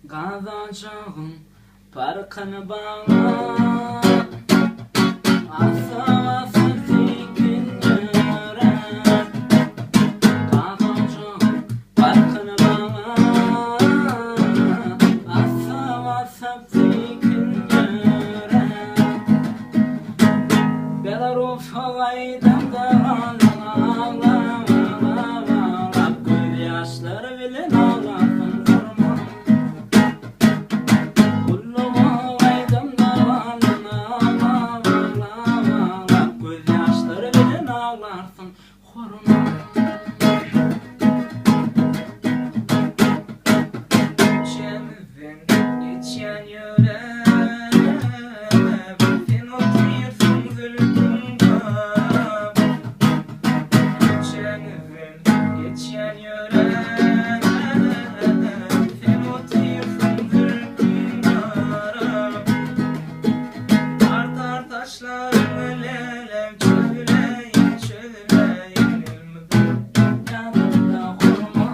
Kazacağım parkını bağla. Asa sevdiğin yere. Kazacağım parkını bağla. Asa sevdiğin yere. Belarus havaydan da ağla. Göz yaşları bile ağlasın durma. Göz yaşları bile ağlarsın horma. İçemizin geçen yöre. Sen oturuyorsun zülkümde. İçemizin geçen yöre. Sen oturuyorsun zülkümde. Tartar taşlarımı lelev çövüleyin çövüleyin elmiden yanında kurma.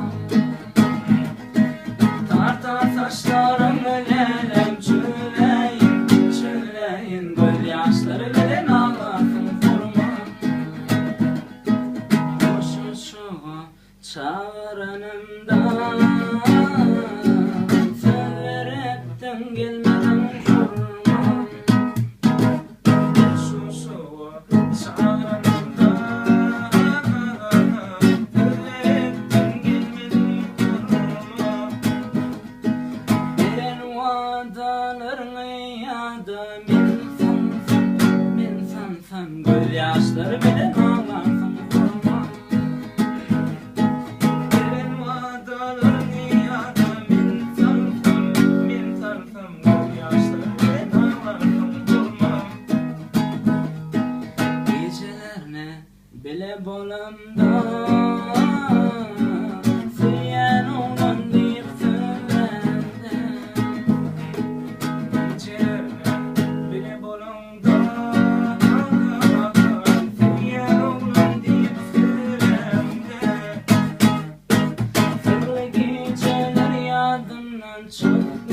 Tartar taşlarımı lelev çövüleyin çövüleyin. Göz yaşları bile ağlasın kurma. Koşuşuğa çağıranımdan severekten gelmeden kurma. Göz yaşları bile ağlarsın kurma. Benim vadalarını yada min sansam göz yaşları bile ağlarsın kurma. Gecelerine bile bolamda süyen olan deyip söylende. Gecelerine bile bolamda süyen olan deyip söylende. Sırlı geceler yadımdan çok